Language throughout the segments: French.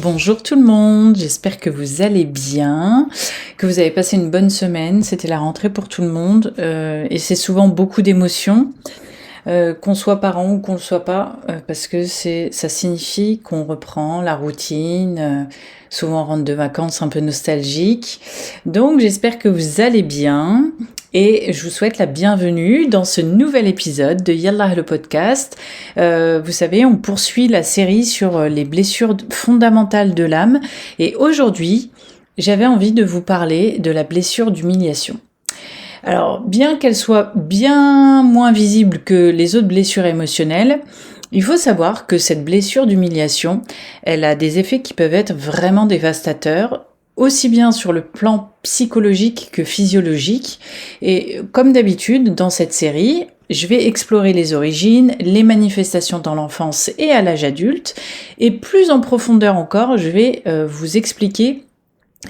Bonjour tout le monde, j'espère que vous allez bien, que vous avez passé une bonne semaine. C'était la rentrée pour tout le monde et c'est souvent beaucoup d'émotions, qu'on soit parent ou qu'on le soit pas, parce que ça signifie qu'on reprend la routine, souvent on rentre de vacances un peu nostalgique. Donc j'espère que vous allez bien. Et je vous souhaite la bienvenue dans ce nouvel épisode de Yallah le podcast. Vous savez, on poursuit la série sur les blessures fondamentales de l'âme. Et aujourd'hui, j'avais envie de vous parler de la blessure d'humiliation. Alors, bien qu'elle soit bien moins visible que les autres blessures émotionnelles, il faut savoir que cette blessure d'humiliation, elle a des effets qui peuvent être vraiment dévastateurs, aussi bien sur le plan psychologique que physiologique. Et comme d'habitude, dans cette série, je vais explorer les origines, les manifestations dans l'enfance et à l'âge adulte. Et plus en profondeur encore, je vais vous expliquer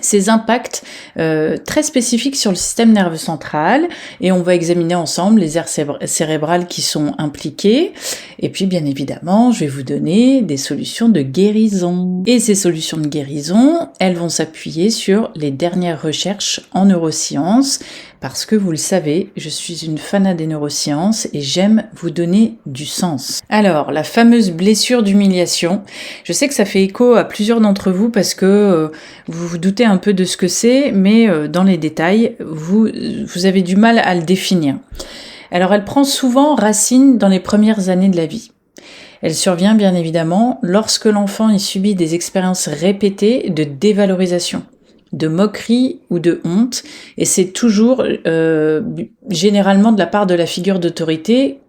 ces impacts très spécifiques sur le système nerveux central, et on va examiner ensemble les aires cérébrales qui sont impliquées, et puis bien évidemment je vais vous donner des solutions de guérison. Et ces solutions de guérison, elles vont s'appuyer sur les dernières recherches en neurosciences, parce que vous le savez, je suis une fanat des neurosciences et j'aime vous donner du sens. Alors, la fameuse blessure d'humiliation, je sais que ça fait écho à plusieurs d'entre vous parce que vous vous doutez un peu de ce que c'est, mais dans les détails, vous avez du mal à le définir. Alors, elle prend souvent racine dans les premières années de la vie. Elle survient bien évidemment lorsque l'enfant y subit des expériences répétées de dévalorisation, de moquerie ou de honte, et c'est toujours généralement de la part de la figure d'autorité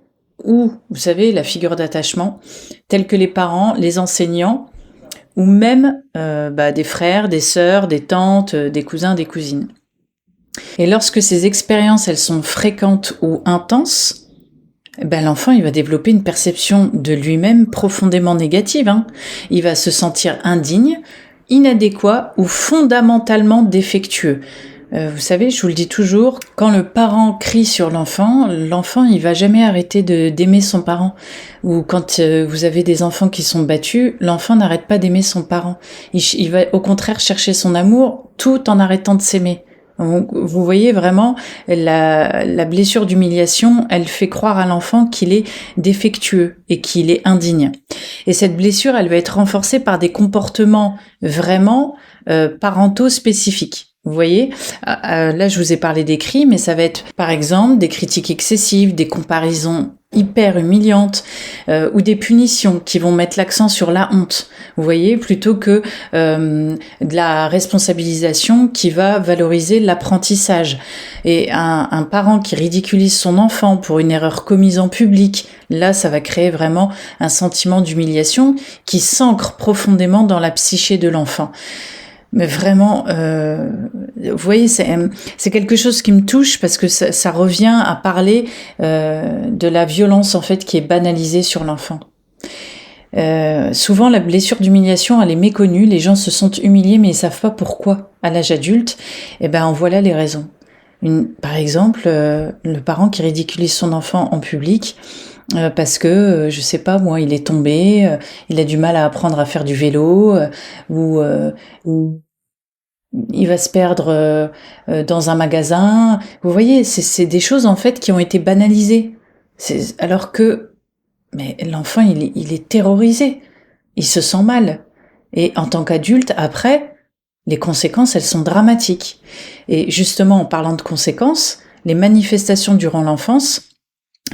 ou, vous savez, la figure d'attachement, tels que les parents, les enseignants, ou même des frères, des sœurs, des tantes, des cousins, des cousines. Et lorsque ces expériences, elles sont fréquentes ou intenses, l'enfant, il va développer une perception de lui-même profondément négative. Il va se sentir indigne, inadéquat ou fondamentalement défectueux. Vous savez, je vous le dis toujours, quand le parent crie sur l'enfant il va jamais arrêter d'aimer son parent. Ou quand vous avez des enfants qui sont battus, l'enfant n'arrête pas d'aimer son parent. Il va au contraire chercher son amour tout en arrêtant de s'aimer. Donc, vous voyez vraiment, la blessure d'humiliation, elle fait croire à l'enfant qu'il est défectueux et qu'il est indigne. Et cette blessure, elle va être renforcée par des comportements vraiment parentaux spécifiques. Vous voyez, là je vous ai parlé des cris, mais ça va être par exemple des critiques excessives, des comparaisons hyper humiliantes ou des punitions qui vont mettre l'accent sur la honte. Vous voyez, plutôt que de la responsabilisation qui va valoriser l'apprentissage. Et un parent qui ridiculise son enfant pour une erreur commise en public, là ça va créer vraiment un sentiment d'humiliation qui s'ancre profondément dans la psyché de l'enfant. Mais vraiment, vous voyez, c'est quelque chose qui me touche parce que ça revient à parler de la violence en fait qui est banalisée sur l'enfant. Souvent, la blessure d'humiliation, elle est méconnue. Les gens se sentent humiliés, mais ils savent pas pourquoi. À l'âge adulte, en voilà les raisons. Par exemple, le parent qui ridiculise son enfant en public. Parce que, je sais pas, moi, il est tombé, il a du mal à apprendre à faire du vélo, ou il va se perdre dans un magasin. Vous voyez, c'est des choses en fait qui ont été banalisées. Alors que, mais l'enfant, il est terrorisé, il se sent mal. Et en tant qu'adulte, après, les conséquences, elles sont dramatiques. Et justement, en parlant de conséquences, les manifestations durant l'enfance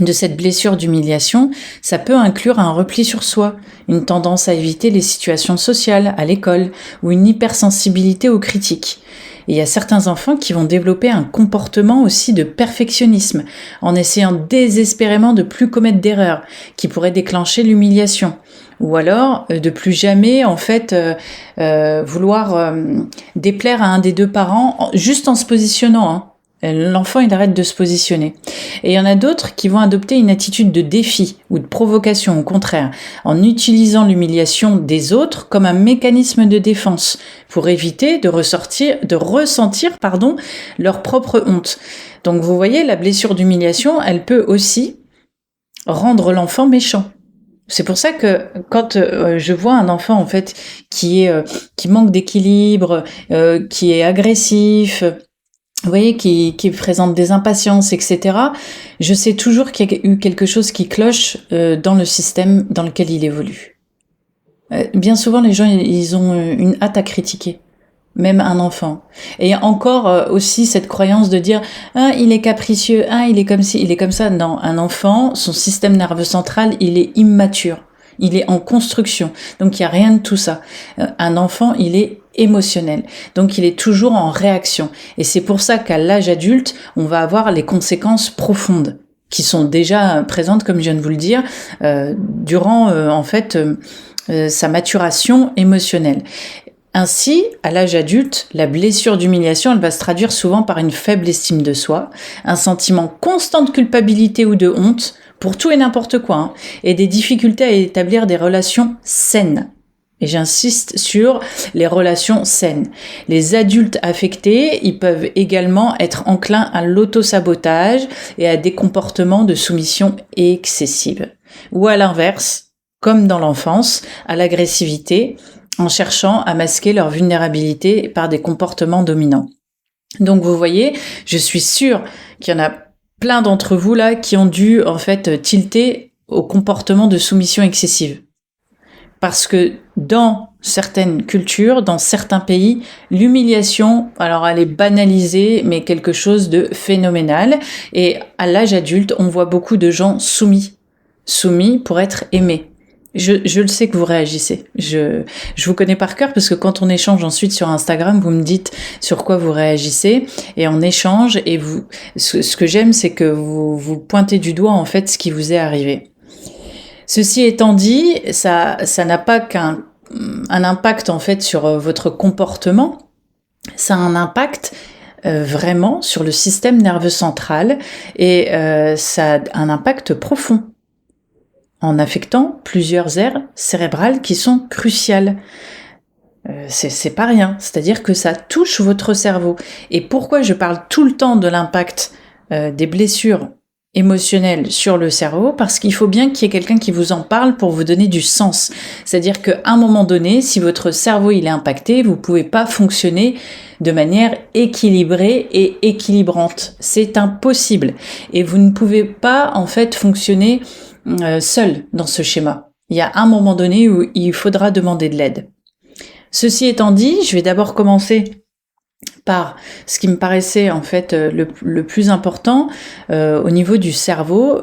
de cette blessure d'humiliation, ça peut inclure un repli sur soi, une tendance à éviter les situations sociales, à l'école, ou une hypersensibilité aux critiques. Et il y a certains enfants qui vont développer un comportement aussi de perfectionnisme, en essayant désespérément de plus commettre d'erreurs, qui pourraient déclencher l'humiliation. Ou alors, de plus jamais, en fait, vouloir déplaire à un des deux parents, juste en se positionnant, L'enfant, il arrête de se positionner. Et il y en a d'autres qui vont adopter une attitude de défi ou de provocation, au contraire, en utilisant l'humiliation des autres comme un mécanisme de défense pour éviter de ressentir, leur propre honte. Donc vous voyez, la blessure d'humiliation, elle peut aussi rendre l'enfant méchant. C'est pour ça que quand je vois un enfant en fait qui manque d'équilibre, qui est agressif, vous voyez, qui présente des impatiences, etc. Je sais toujours qu'il y a eu quelque chose qui cloche dans le système dans lequel il évolue. Bien souvent, les gens ils ont une hâte à critiquer. Même un enfant. Et encore aussi cette croyance de dire ah il est capricieux, ah il est comme ci, il est comme ça. Non, un enfant, son système nerveux central, il est immature, il est en construction. Donc il y a rien de tout ça. Un enfant, il est émotionnel. Donc il est toujours en réaction. Et c'est pour ça qu'à l'âge adulte, on va avoir les conséquences profondes qui sont déjà présentes, comme je viens de vous le dire, durant en fait sa maturation émotionnelle. Ainsi, à l'âge adulte, la blessure d'humiliation, elle va se traduire souvent par une faible estime de soi, un sentiment constant de culpabilité ou de honte pour tout et n'importe quoi, hein, et des difficultés à établir des relations saines. Et j'insiste sur les relations saines. Les adultes affectés, ils peuvent également être enclins à l'autosabotage et à des comportements de soumission excessive. Ou à l'inverse, comme dans l'enfance, à l'agressivité, en cherchant à masquer leur vulnérabilité par des comportements dominants. Donc vous voyez, je suis sûre qu'il y en a plein d'entre vous là qui ont dû en fait tilter au comportement de soumission excessive. Parce que dans certaines cultures, dans certains pays, l'humiliation, alors elle est banalisée, mais quelque chose de phénoménal. Et à l'âge adulte, on voit beaucoup de gens soumis pour être aimés. Je le sais que vous réagissez. Je vous connais par cœur parce que quand on échange ensuite sur Instagram, vous me dites sur quoi vous réagissez et on échange et ce que j'aime, c'est que vous pointez du doigt en fait ce qui vous est arrivé. Ceci étant dit, ça n'a pas qu'un impact en fait sur votre comportement. Ça a un impact vraiment sur le système nerveux central et ça a un impact profond, en affectant plusieurs aires cérébrales qui sont cruciales. C'est pas rien, c'est-à-dire que ça touche votre cerveau. Et pourquoi je parle tout le temps de l'impact des blessures émotionnelles sur le cerveau? Parce qu'il faut bien qu'il y ait quelqu'un qui vous en parle pour vous donner du sens. C'est-à-dire qu'à un moment donné, si votre cerveau il est impacté, vous pouvez pas fonctionner de manière équilibrée et équilibrante. C'est impossible. Et vous ne pouvez pas en fait fonctionner seul dans ce schéma. Il y a un moment donné où il faudra demander de l'aide. Ceci étant dit, je vais d'abord commencer par ce qui me paraissait en fait le plus important au niveau du cerveau,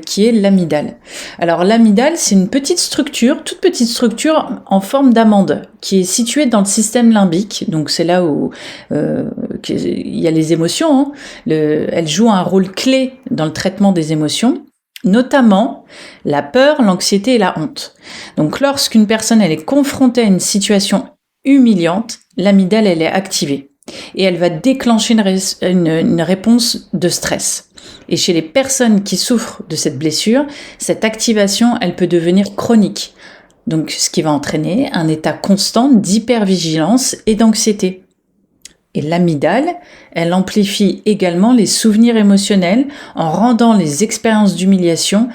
qui est l'amygdale. Alors l'amygdale, c'est une petite structure, toute petite structure en forme d'amande, qui est située dans le système limbique. Donc c'est là où il y a les émotions. Hein. Elle joue un rôle clé dans le traitement des émotions, notamment la peur, l'anxiété et la honte. Donc lorsqu'une personne elle est confrontée à une situation humiliante, l'amygdale elle est activée et elle va déclencher une réponse de stress. Et chez les personnes qui souffrent de cette blessure, cette activation elle peut devenir chronique. Donc ce qui va entraîner un état constant d'hypervigilance et d'anxiété. Et l'amygdale, elle amplifie également les souvenirs émotionnels en rendant les expériences d'humiliation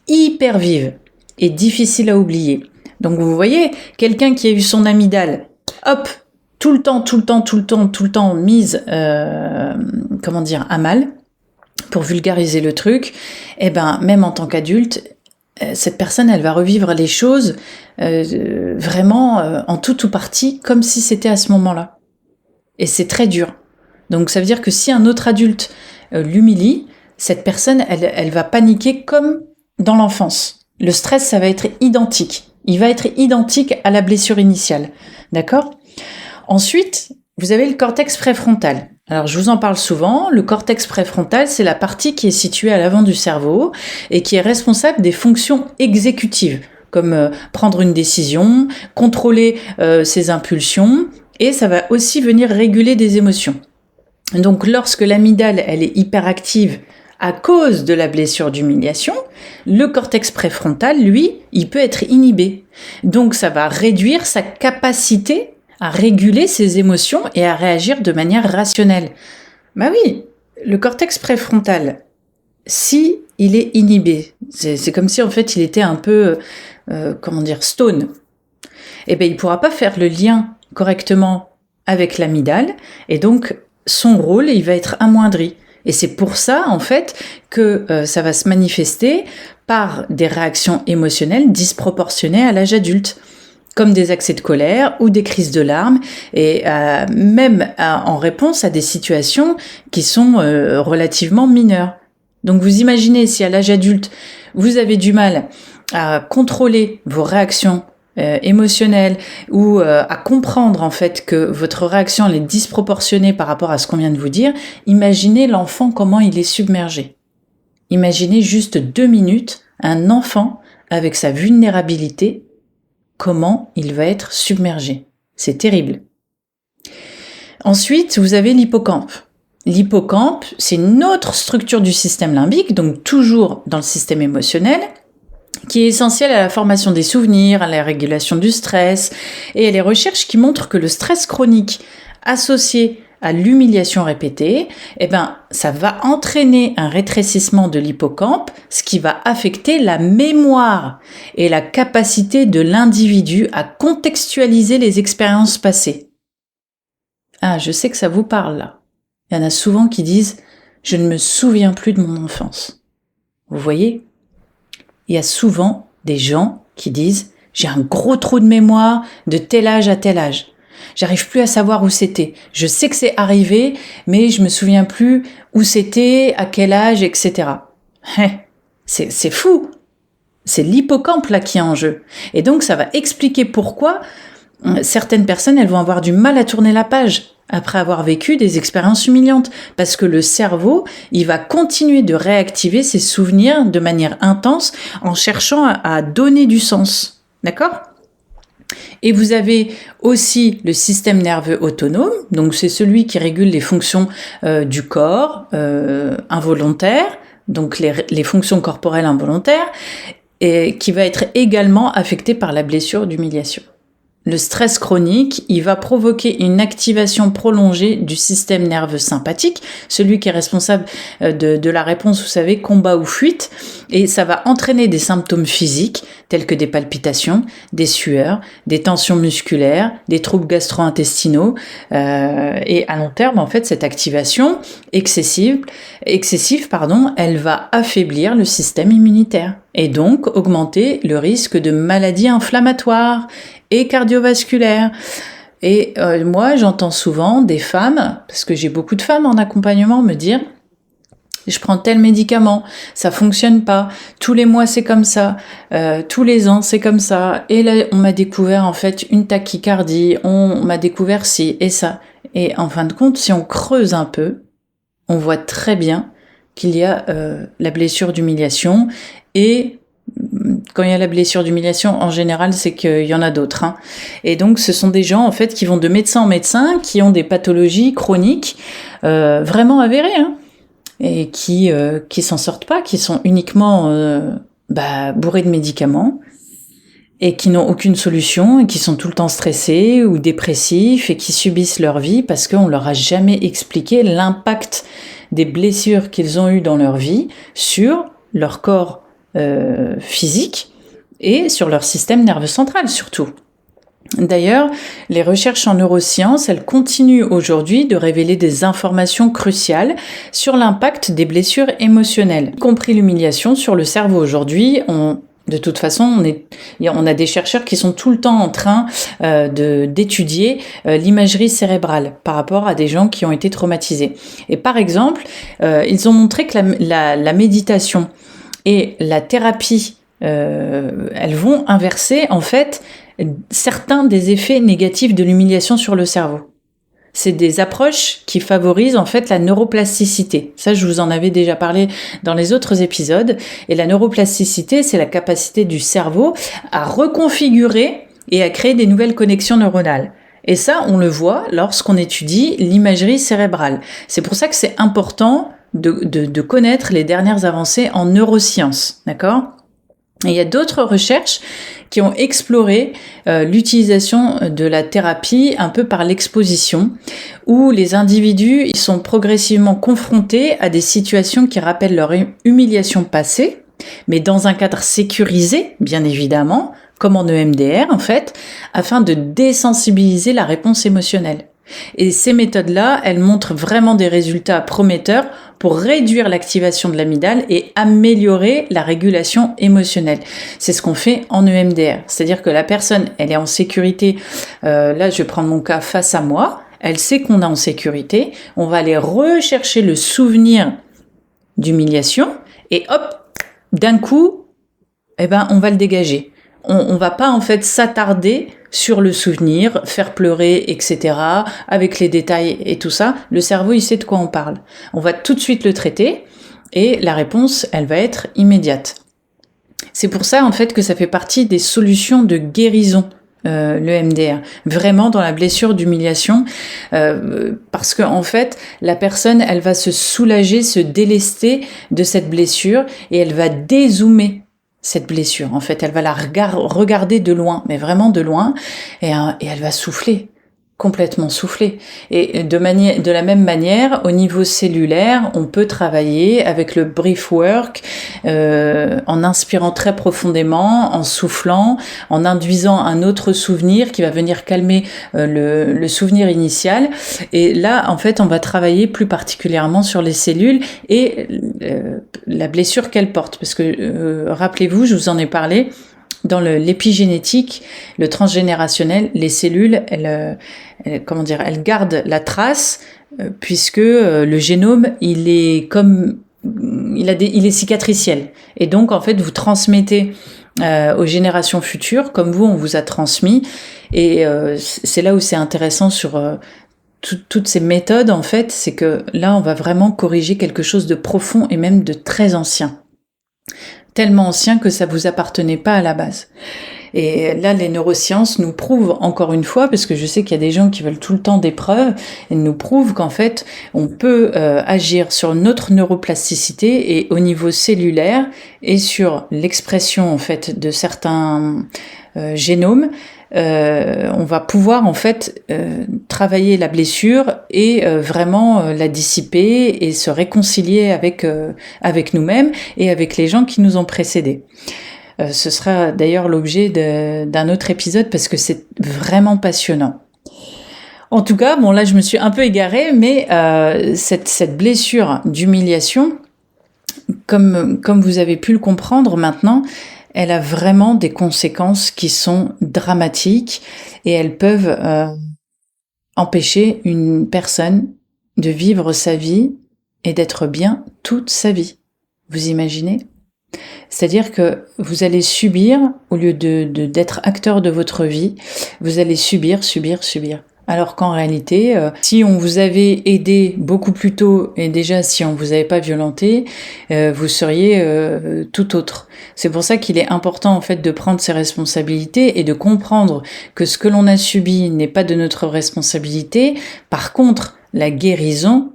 hyper vives et difficiles à oublier. Donc vous voyez, quelqu'un qui a eu son amygdale, hop, tout le temps mise, à mal, pour vulgariser le truc, eh ben même en tant qu'adulte, cette personne, elle va revivre les choses vraiment en tout ou partie, comme si c'était à ce moment-là. Et c'est très dur. Donc ça veut dire que si un autre adulte l'humilie, cette personne, elle va paniquer comme dans l'enfance. Le stress, ça va être identique. Il va être identique à la blessure initiale. D'accord ? Ensuite, vous avez le cortex préfrontal. Alors je vous en parle souvent, le cortex préfrontal, c'est la partie qui est située à l'avant du cerveau et qui est responsable des fonctions exécutives, comme prendre une décision, contrôler ses impulsions, et ça va aussi venir réguler des émotions. Donc lorsque l'amygdale elle est hyperactive à cause de la blessure d'humiliation, le cortex préfrontal, lui, il peut être inhibé. Donc ça va réduire sa capacité à réguler ses émotions et à réagir de manière rationnelle. Bah oui, le cortex préfrontal, si il est inhibé. C'est comme si en fait il était un peu, stone. Eh ben il pourra pas faire le lien correctement avec l'amygdale, et donc son rôle il va être amoindri. Et c'est pour ça en fait que ça va se manifester par des réactions émotionnelles disproportionnées à l'âge adulte, comme des accès de colère ou des crises de larmes, et même en réponse à des situations qui sont relativement mineures. Donc vous imaginez si à l'âge adulte, vous avez du mal à contrôler vos réactions émotionnelles ou à comprendre en fait que votre réaction elle est disproportionnée par rapport à ce qu'on vient de vous dire, imaginez l'enfant comment il est submergé. Imaginez juste 2 minutes un enfant avec sa vulnérabilité, comment il va être submergé. C'est terrible. Ensuite, vous avez l'hippocampe. L'hippocampe, c'est une autre structure du système limbique, donc toujours dans le système émotionnel, qui est essentielle à la formation des souvenirs, à la régulation du stress, et à les recherches qui montrent que le stress chronique associé à l'humiliation répétée, ça va entraîner un rétrécissement de l'hippocampe, ce qui va affecter la mémoire et la capacité de l'individu à contextualiser les expériences passées. Ah, je sais que ça vous parle là. Il y en a souvent qui disent « je ne me souviens plus de mon enfance ». Vous voyez ? Il y a souvent des gens qui disent « j'ai un gros trou de mémoire de tel âge à tel âge ». J'arrive plus à savoir où c'était. Je sais que c'est arrivé, mais je me souviens plus où c'était, à quel âge, etc. C'est fou. C'est l'hippocampe là qui est en jeu. Et donc ça va expliquer pourquoi certaines personnes elles vont avoir du mal à tourner la page après avoir vécu des expériences humiliantes, parce que le cerveau, il va continuer de réactiver ses souvenirs de manière intense en cherchant à donner du sens. D'accord ? Et vous avez aussi le système nerveux autonome, donc c'est celui qui régule les fonctions du corps involontaires, donc les fonctions corporelles involontaires, et qui va être également affecté par la blessure d'humiliation. Le stress chronique, il va provoquer une activation prolongée du système nerveux sympathique, celui qui est responsable de la réponse, vous savez, combat ou fuite, et ça va entraîner des symptômes physiques tels que des palpitations, des sueurs, des tensions musculaires, des troubles gastro-intestinaux, et à long terme, en fait, cette activation excessive, elle va affaiblir le système immunitaire et donc augmenter le risque de maladies inflammatoires et cardiovasculaires. Et moi, j'entends souvent des femmes, parce que j'ai beaucoup de femmes en accompagnement, me dire « je prends tel médicament, ça fonctionne pas, tous les mois c'est comme ça, tous les ans c'est comme ça, et là on m'a découvert en fait une tachycardie, on m'a découvert ci et ça ». Et en fin de compte, si on creuse un peu, on voit très bien qu'il y a la blessure d'humiliation, et quand il y a la blessure d'humiliation, en général, c'est qu'il y en a d'autres. Et donc, ce sont des gens, en fait, qui vont de médecin en médecin, qui ont des pathologies chroniques vraiment avérées, et qui s'en sortent pas, qui sont uniquement bourrés de médicaments, et qui n'ont aucune solution, et qui sont tout le temps stressés ou dépressifs, et qui subissent leur vie parce qu'on leur a jamais expliqué l'impact des blessures qu'ils ont eues dans leur vie sur leur corps physique et sur leur système nerveux central surtout. D'ailleurs, les recherches en neurosciences, elles continuent aujourd'hui de révéler des informations cruciales sur l'impact des blessures émotionnelles, y compris l'humiliation sur le cerveau. Aujourd'hui, de toute façon, on a des chercheurs qui sont tout le temps en train d'étudier l'imagerie cérébrale par rapport à des gens qui ont été traumatisés. Et par exemple, ils ont montré que la méditation et la thérapie, elles vont inverser en fait certains des effets négatifs de l'humiliation sur le cerveau. C'est des approches qui favorisent en fait la neuroplasticité. Ça, je vous en avais déjà parlé dans les autres épisodes. Et la neuroplasticité, c'est la capacité du cerveau à reconfigurer et à créer des nouvelles connexions neuronales. Et ça, on le voit lorsqu'on étudie l'imagerie cérébrale. C'est pour ça que c'est important de connaître les dernières avancées en neurosciences, d'accord ? Et il y a d'autres recherches qui ont exploré l'utilisation de la thérapie un peu par l'exposition, où les individus ils sont progressivement confrontés à des situations qui rappellent leur humiliation passée, mais dans un cadre sécurisé, bien évidemment, comme en EMDR en fait, afin de désensibiliser la réponse émotionnelle. Et ces méthodes-là, elles montrent vraiment des résultats prometteurs pour réduire l'activation de l'amygdale et améliorer la régulation émotionnelle. C'est ce qu'on fait en EMDR. C'est-à-dire que la personne, elle est en sécurité. Là, je vais prendre mon cas face à moi. Elle sait qu'on est en sécurité. On va aller rechercher le souvenir d'humiliation et hop, d'un coup, on va le dégager. On va pas en fait s'attarder sur le souvenir, faire pleurer, etc. avec les détails et tout ça. Le cerveau, il sait de quoi on parle. On va tout de suite le traiter et la réponse, elle va être immédiate. C'est pour ça en fait que ça fait partie des solutions de guérison. Le MDR, vraiment dans la blessure d'humiliation, parce que en fait la personne elle va se soulager, se délester de cette blessure et elle va dézoomer cette blessure. En fait, elle va la regarder de loin, mais vraiment de loin, et elle va souffler, complètement souffler. Et de la même manière, au niveau cellulaire, on peut travailler avec le breath work, en inspirant très profondément, en soufflant, en induisant un autre souvenir qui va venir calmer le souvenir initial. Et là, en fait, on va travailler plus particulièrement sur les cellules et la blessure qu'elles portent. Parce que, rappelez-vous, je vous en ai parlé, dans l'épigénétique, le transgénérationnel, les cellules, elles gardent la trace puisque le génome, il est cicatriciel. Et donc, en fait, vous transmettez aux générations futures, comme vous, on vous a transmis. Et c'est là où c'est intéressant sur toutes ces méthodes, en fait, c'est que là, on va vraiment corriger quelque chose de profond et même de très ancien. Tellement ancien que ça vous appartenait pas à la base. Et là, les neurosciences nous prouvent encore une fois, parce que je sais qu'il y a des gens qui veulent tout le temps des preuves, elles nous prouvent qu'en fait, on peut agir sur notre neuroplasticité et au niveau cellulaire et sur l'expression en fait de certains génomes. On va pouvoir en fait travailler la blessure et vraiment la dissiper et se réconcilier avec nous-mêmes et avec les gens qui nous ont précédés. Ce sera d'ailleurs l'objet d'un autre épisode parce que c'est vraiment passionnant. En tout cas, bon là je me suis un peu égarée, mais cette blessure d'humiliation, comme vous avez pu le comprendre maintenant, elle a vraiment des conséquences qui sont dramatiques et elles peuvent empêcher une personne de vivre sa vie et d'être bien toute sa vie. Vous imaginez ? C'est-à-dire que vous allez subir, au lieu d'être acteur de votre vie, vous allez subir. Alors qu'en réalité, si on vous avait aidé beaucoup plus tôt et déjà si on vous avait pas violenté, vous seriez tout autre. C'est pour ça qu'il est important en fait de prendre ses responsabilités et de comprendre que ce que l'on a subi n'est pas de notre responsabilité. Par contre, la guérison,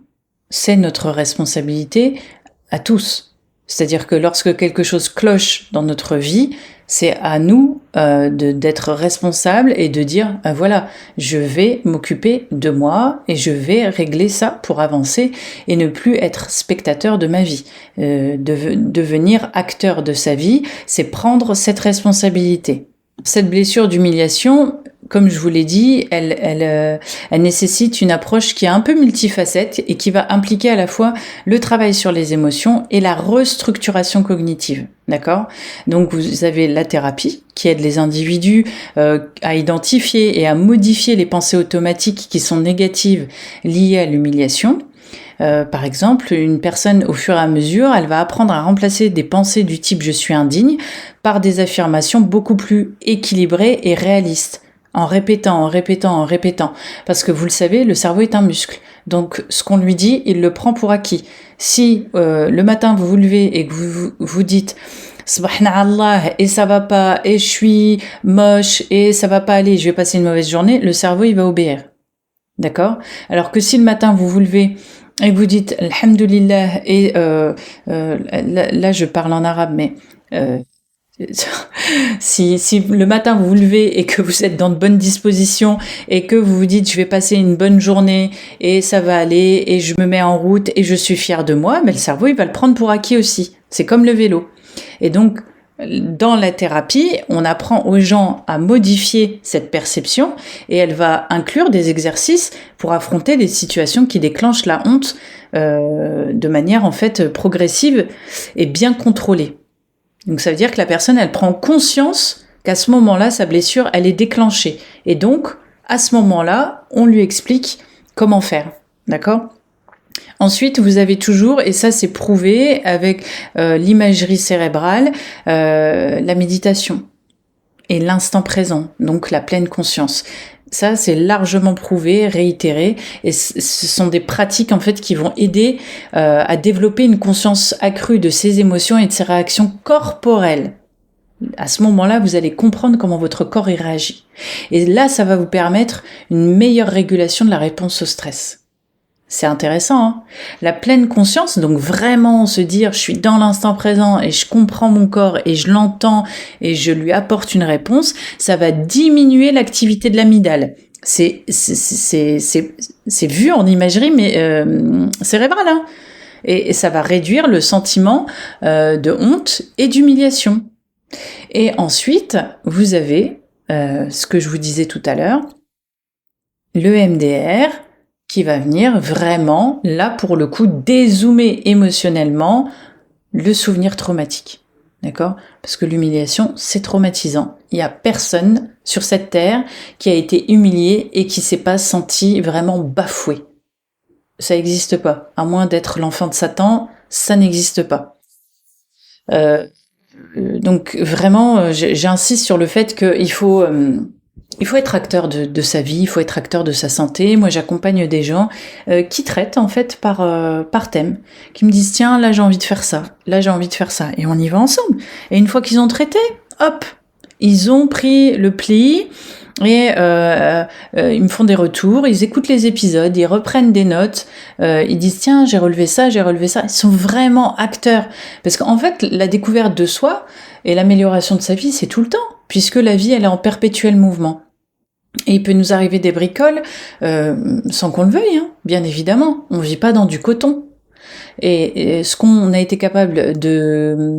c'est notre responsabilité à tous. C'est-à-dire que lorsque quelque chose cloche dans notre vie, c'est à nous d'être responsables et de dire voilà, je vais m'occuper de moi et je vais régler ça pour avancer et ne plus être spectateur de ma vie. Devenir acteur de sa vie, c'est prendre cette responsabilité. Cette blessure d'humiliation, comme je vous l'ai dit, elle nécessite une approche qui est un peu multifacette et qui va impliquer à la fois le travail sur les émotions et la restructuration cognitive. D'accord ? Donc vous avez la thérapie qui aide les individus à identifier et à modifier les pensées automatiques qui sont négatives liées à l'humiliation. Par exemple, une personne, au fur et à mesure, elle va apprendre à remplacer des pensées du type « je suis indigne » par des affirmations beaucoup plus équilibrées et réalistes, en répétant. Parce que vous le savez, le cerveau est un muscle. Donc, ce qu'on lui dit, il le prend pour acquis. Si le matin, vous vous levez et que vous dites « Subhanallah » et ça va pas, et je suis moche, et ça va pas aller, je vais passer une mauvaise journée, le cerveau, il va obéir. D'accord ? Alors que si le matin, vous vous levez et que vous dites Alhamdulillah et là je parle en arabe mais Si le matin vous vous levez et que vous êtes dans de bonnes dispositions et que vous vous dites je vais passer une bonne journée et ça va aller et je me mets en route et je suis fière de moi, mais le cerveau il va le prendre pour acquis aussi. C'est comme le vélo. Et donc dans la thérapie, on apprend aux gens à modifier cette perception et elle va inclure des exercices pour affronter des situations qui déclenchent la honte de manière en fait progressive et bien contrôlée. Donc ça veut dire que la personne, elle prend conscience qu'à ce moment-là, sa blessure, elle est déclenchée. Et donc, à ce moment-là, on lui explique comment faire. D'accord ? Ensuite, vous avez toujours, et ça c'est prouvé avec l'imagerie cérébrale, la méditation et l'instant présent, donc la pleine conscience. Ça, c'est largement prouvé, réitéré, et ce sont des pratiques en fait qui vont aider à développer une conscience accrue de ses émotions et de ses réactions corporelles. À ce moment-là, vous allez comprendre comment votre corps y réagit. Et là, ça va vous permettre une meilleure régulation de la réponse au stress. C'est intéressant, hein ? La pleine conscience, donc vraiment se dire je suis dans l'instant présent et je comprends mon corps et je l'entends et je lui apporte une réponse, ça va diminuer l'activité de l'amygdale. C'est vu en imagerie mais cérébrale, hein ? Et ça va réduire le sentiment de honte et d'humiliation. Et ensuite, vous avez ce que je vous disais tout à l'heure, le MDR, qui va venir vraiment, là pour le coup, dézoomer émotionnellement le souvenir traumatique. D'accord ? Parce que l'humiliation, c'est traumatisant. Il n'y a personne sur cette terre qui a été humilié et qui s'est pas senti vraiment bafoué. Ça n'existe pas. À moins d'être l'enfant de Satan, ça n'existe pas. Donc vraiment, j'insiste sur le fait qu'il faut être acteur de sa vie, il faut être acteur de sa santé. Moi, j'accompagne des gens qui traitent en fait par thème, qui me disent tiens, là j'ai envie de faire ça, là j'ai envie de faire ça, et on y va ensemble. Et une fois qu'ils ont traité, hop, ils ont pris le pli et ils me font des retours, ils écoutent les épisodes, ils reprennent des notes, ils disent tiens, j'ai relevé ça. Ils sont vraiment acteurs parce qu'en fait, la découverte de soi et l'amélioration de sa vie, c'est tout le temps, puisque la vie, elle est en perpétuel mouvement. Et il peut nous arriver des bricoles sans qu'on le veuille, hein, bien évidemment. On vit pas dans du coton. Et ce qu'on a été capable de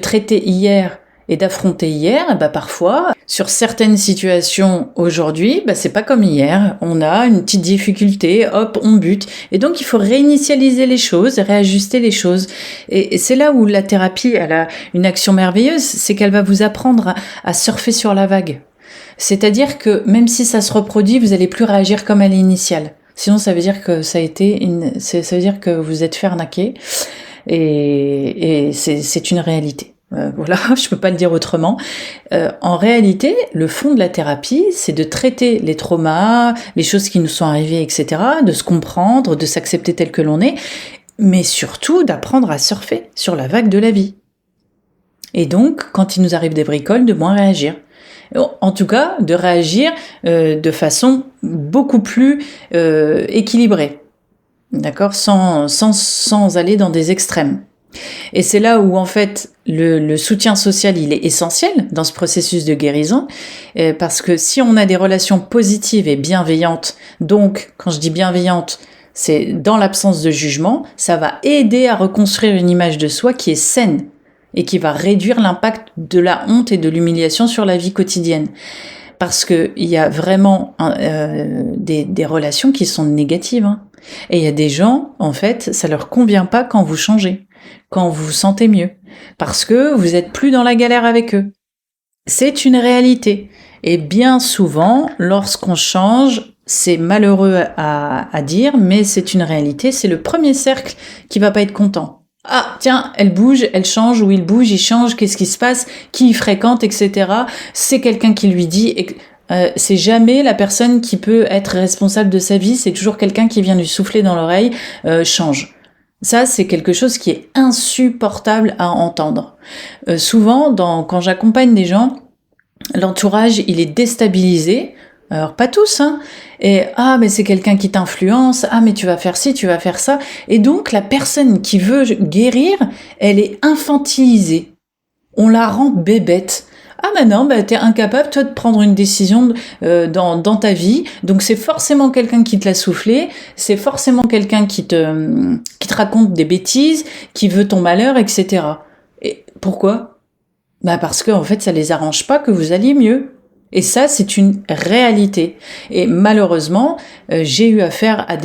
traiter hier et d'affronter hier, bah parfois, sur certaines situations aujourd'hui, bah c'est pas comme hier. On a une petite difficulté, hop, on bute. Et donc il faut réinitialiser les choses, réajuster les choses. Et c'est là où la thérapie, elle a une action merveilleuse, c'est qu'elle va vous apprendre à surfer sur la vague. C'est-à-dire que même si ça se reproduit, vous allez plus réagir comme à l'initiale. Sinon, ça veut dire que ça veut dire que vous êtes fait arnaquer. Et c'est une réalité. Voilà, je peux pas le dire autrement. En réalité, le fond de la thérapie, c'est de traiter les traumas, les choses qui nous sont arrivées, etc., de se comprendre, de s'accepter tel que l'on est, mais surtout d'apprendre à surfer sur la vague de la vie. Et donc, quand il nous arrive des bricoles, de moins réagir. En tout cas, de réagir de façon beaucoup plus équilibrée. D'accord ? Sans aller dans des extrêmes. Et c'est là où en fait le soutien social il est essentiel dans ce processus de guérison parce que si on a des relations positives et bienveillantes, donc quand je dis bienveillante, c'est dans l'absence de jugement, ça va aider à reconstruire une image de soi qui est saine et qui va réduire l'impact de la honte et de l'humiliation sur la vie quotidienne. Parce que il y a vraiment des relations qui sont négatives, hein. Et il y a des gens, en fait, ça leur convient pas quand vous changez, quand vous vous sentez mieux, parce que vous êtes plus dans la galère avec eux. C'est une réalité. Et bien souvent, lorsqu'on change, c'est malheureux à dire, mais c'est une réalité. C'est le premier cercle qui va pas être content. Ah, tiens, elle bouge, elle change, ou il bouge, il change, qu'est-ce qui se passe, qui il fréquente, etc. C'est quelqu'un qui lui dit... c'est jamais la personne qui peut être responsable de sa vie, c'est toujours quelqu'un qui vient lui souffler dans l'oreille, change. Ça, c'est quelque chose qui est insupportable à entendre. Souvent, quand j'accompagne des gens, l'entourage, il est déstabilisé. Alors, pas tous, hein. Et, mais c'est quelqu'un qui t'influence. Mais tu vas faire ci, tu vas faire ça. Et donc, la personne qui veut guérir, elle est infantilisée. on la rend bébête. Ah bah non, bah t'es incapable toi de prendre une décision dans ta vie, donc c'est forcément quelqu'un qui te l'a soufflé, c'est forcément quelqu'un qui te raconte des bêtises, qui veut ton malheur, etc. Et pourquoi? Bah parce que en fait ça les arrange pas que vous alliez mieux. Et ça, c'est une réalité. Et malheureusement, j'ai eu affaire à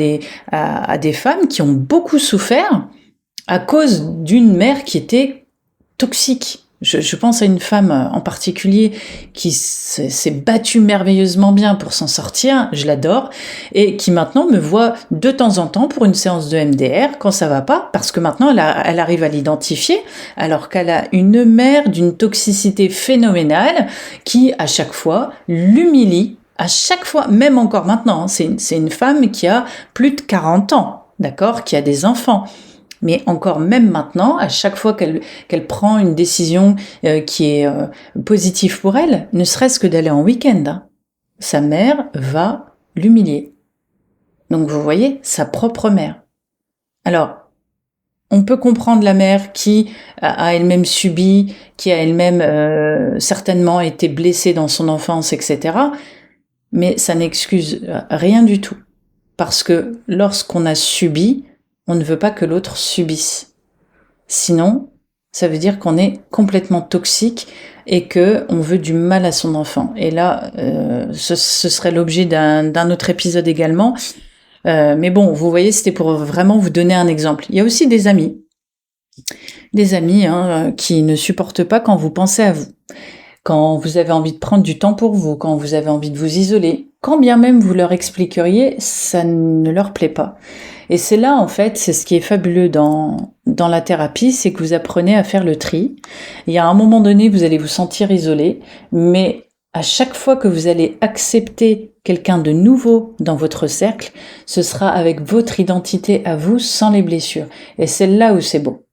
des femmes qui ont beaucoup souffert à cause d'une mère qui était toxique. Je pense à une femme en particulier qui s'est battue merveilleusement bien pour s'en sortir, je l'adore, et qui maintenant me voit de temps en temps pour une séance de MDR quand ça va pas, parce que maintenant elle arrive à l'identifier, alors qu'elle a une mère d'une toxicité phénoménale qui, à chaque fois, l'humilie, à chaque fois, même encore maintenant, c'est une femme qui a plus de 40 ans, d'accord, qui a des enfants. Mais encore même maintenant, à chaque fois qu'elle prend une décision qui est positive pour elle, ne serait-ce que d'aller en week-end, hein, sa mère va l'humilier. Donc vous voyez, sa propre mère. Alors, on peut comprendre la mère qui a elle-même subi, qui a elle-même certainement été blessée dans son enfance, etc. Mais ça n'excuse rien du tout. Parce que lorsqu'on a subi, on ne veut pas que l'autre subisse. Sinon, ça veut dire qu'on est complètement toxique et que on veut du mal à son enfant. Et là, ce serait l'objet d'un autre épisode également. Mais bon, vous voyez, c'était pour vraiment vous donner un exemple. Il y a aussi des amis qui ne supportent pas quand vous pensez à vous, quand vous avez envie de prendre du temps pour vous, quand vous avez envie de vous isoler. Quand bien même vous leur expliqueriez, ça ne leur plaît pas. Et c'est là, en fait, c'est ce qui est fabuleux dans la thérapie, c'est que vous apprenez à faire le tri. Il y a un moment donné, vous allez vous sentir isolé, mais à chaque fois que vous allez accepter quelqu'un de nouveau dans votre cercle, ce sera avec votre identité à vous, sans les blessures. Et c'est là où c'est beau.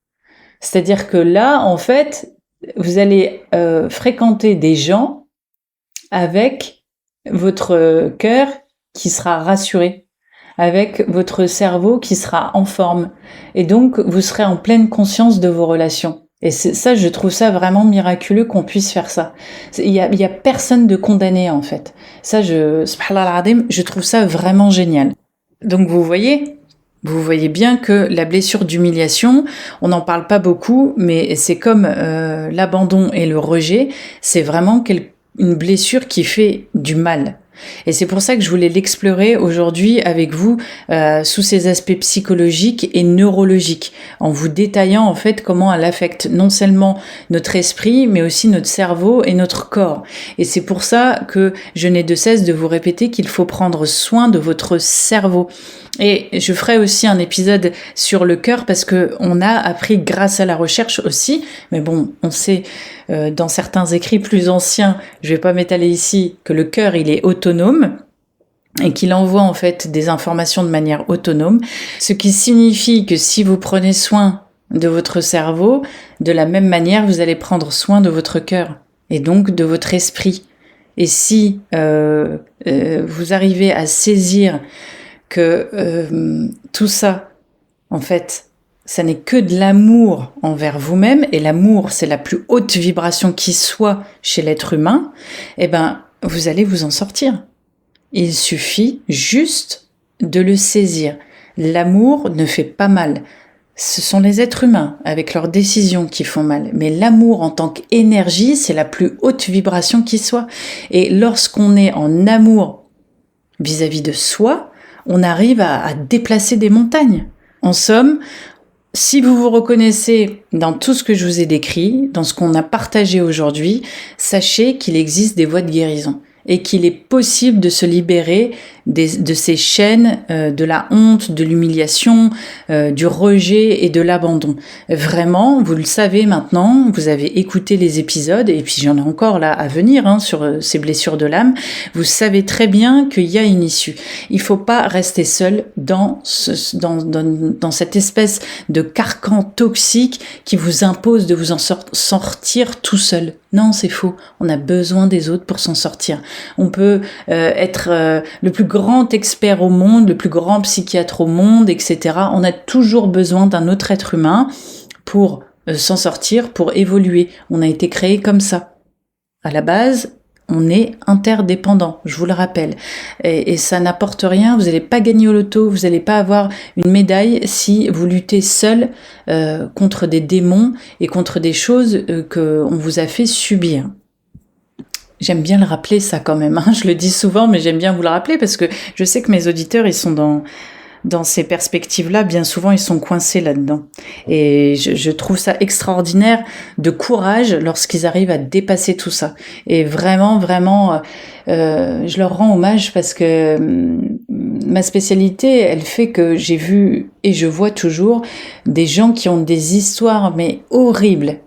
C'est-à-dire que là, en fait, vous allez fréquenter des gens avec votre cœur qui sera rassuré, avec votre cerveau qui sera en forme. Et donc, vous serez en pleine conscience de vos relations. Et ça, je trouve ça vraiment miraculeux qu'on puisse faire ça. Il y a personne de condamné, en fait. Ça, je trouve ça vraiment génial. Donc, vous voyez bien que la blessure d'humiliation, on n'en parle pas beaucoup, mais c'est comme l'abandon et le rejet, c'est vraiment une blessure qui fait du mal. Et c'est pour ça que je voulais l'explorer aujourd'hui avec vous sous ses aspects psychologiques et neurologiques, en vous détaillant en fait comment elle affecte non seulement notre esprit, mais aussi notre cerveau et notre corps. Et c'est pour ça que je n'ai de cesse de vous répéter qu'il faut prendre soin de votre cerveau. Et je ferai aussi un épisode sur le cœur parce que on a appris grâce à la recherche aussi, mais bon, on sait dans certains écrits plus anciens, je vais pas m'étaler ici, que le cœur il est autonome et qu'il envoie en fait des informations de manière autonome, ce qui signifie que si vous prenez soin de votre cerveau, de la même manière vous allez prendre soin de votre cœur et donc de votre esprit. Et si vous arrivez à saisir que tout ça, en fait, ça n'est que de l'amour envers vous-même, et l'amour, c'est la plus haute vibration qui soit chez l'être humain, eh ben, vous allez vous en sortir. Il suffit juste de le saisir. L'amour ne fait pas mal. Ce sont les êtres humains, avec leurs décisions, qui font mal. Mais l'amour en tant qu'énergie, c'est la plus haute vibration qui soit. Et lorsqu'on est en amour vis-à-vis de soi, on arrive à déplacer des montagnes. En somme, si vous vous reconnaissez dans tout ce que je vous ai décrit, dans ce qu'on a partagé aujourd'hui, sachez qu'il existe des voies de guérison et qu'il est possible de se libérer de ces chaînes, de la honte, de l'humiliation, du rejet et de l'abandon. Vraiment, vous le savez maintenant, vous avez écouté les épisodes, et puis j'en ai encore là à venir sur ces blessures de l'âme, vous savez très bien qu'il y a une issue. Il faut pas rester seul dans cette espèce de carcan toxique qui vous impose de vous en sortir tout seul. Non, c'est faux. On a besoin des autres pour s'en sortir. On peut être le plus grand expert au monde, le plus grand psychiatre au monde, etc. On a toujours besoin d'un autre être humain pour s'en sortir, pour évoluer. On a été créé comme ça. À la base, on est interdépendants, je vous le rappelle. Et ça n'apporte rien, vous n'allez pas gagner au loto, vous n'allez pas avoir une médaille si vous luttez seul contre des démons et contre des choses qu'on vous a fait subir. J'aime bien le rappeler ça quand même, hein. Je le dis souvent, mais j'aime bien vous le rappeler parce que je sais que mes auditeurs, ils sont dans ces perspectives-là, bien souvent, ils sont coincés là-dedans. Et je trouve ça extraordinaire de courage lorsqu'ils arrivent à dépasser tout ça. Et vraiment, vraiment, je leur rends hommage parce que ma spécialité, elle fait que j'ai vu et je vois toujours des gens qui ont des histoires, mais horribles,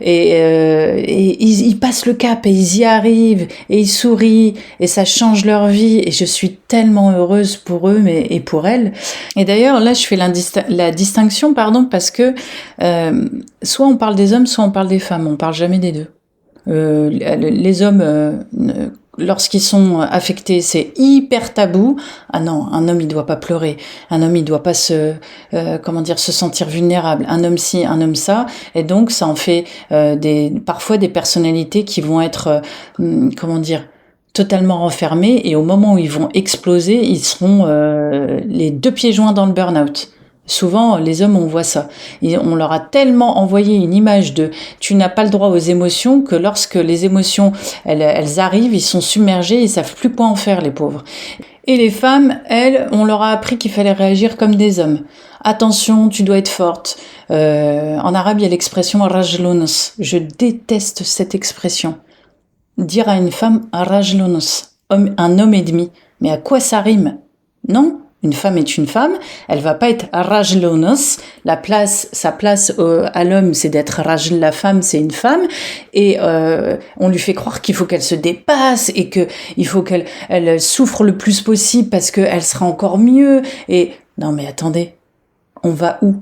et ils passent le cap et ils y arrivent et ils sourient et ça change leur vie et je suis tellement heureuse pour eux et pour elles. Et d'ailleurs là je fais la distinction parce que soit on parle des hommes, soit on parle des femmes, on parle jamais des deux. Les hommes lorsqu'ils sont affectés, c'est hyper tabou. Ah non, un homme il doit pas pleurer, un homme il doit pas se sentir vulnérable, un homme ci, un homme ça, et donc ça en fait parfois des personnalités qui vont être totalement renfermés, et au moment où ils vont exploser, ils seront les deux pieds joints dans le burn-out. Souvent, les hommes, on voit ça. Et on leur a tellement envoyé une image de « tu n'as pas le droit aux émotions » que lorsque les émotions, elles arrivent, ils sont submergés, ils savent plus quoi en faire, les pauvres. Et les femmes, elles, on leur a appris qu'il fallait réagir comme des hommes. Attention, tu dois être forte. En arabe, il y a l'expression « rajlounos ». Je déteste cette expression. Dire à une femme « rajlounos », un homme et demi. Mais à quoi ça rime? Non. Une femme est une femme, elle va pas être rajlounos. Sa place à l'homme, c'est d'être rajl, la femme, c'est une femme. Et on lui fait croire qu'il faut qu'elle se dépasse et que il faut qu'elle souffre le plus possible parce qu'elle sera encore mieux. Et non mais attendez, on va où?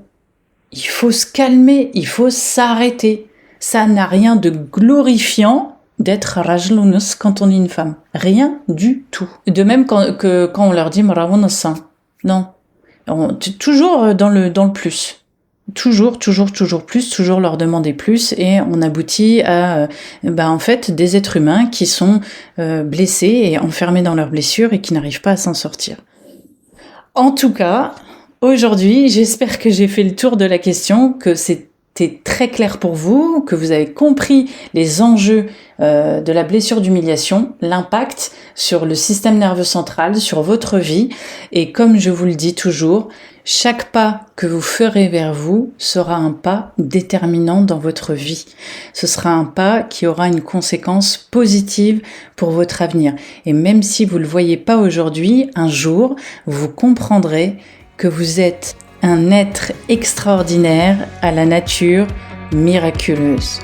Il faut se calmer, il faut s'arrêter. Ça n'a rien de glorifiant d'être rajlounos quand on est une femme. Rien du tout. De même quand on leur dit maraounos. Non. Toujours dans le plus. Toujours plus, toujours leur demander plus, et on aboutit à en fait des êtres humains qui sont blessés et enfermés dans leurs blessures et qui n'arrivent pas à s'en sortir. En tout cas, aujourd'hui, j'espère que j'ai fait le tour de la question, que c'était très clair pour vous, que vous avez compris les enjeux de la blessure d'humiliation, l'impact sur le système nerveux central, sur votre vie. Et comme je vous le dis toujours, chaque pas que vous ferez vers vous sera un pas déterminant dans votre vie. Ce sera un pas qui aura une conséquence positive pour votre avenir. Et même si vous ne le voyez pas aujourd'hui, un jour, vous comprendrez que vous êtes un être extraordinaire à la nature miraculeuse.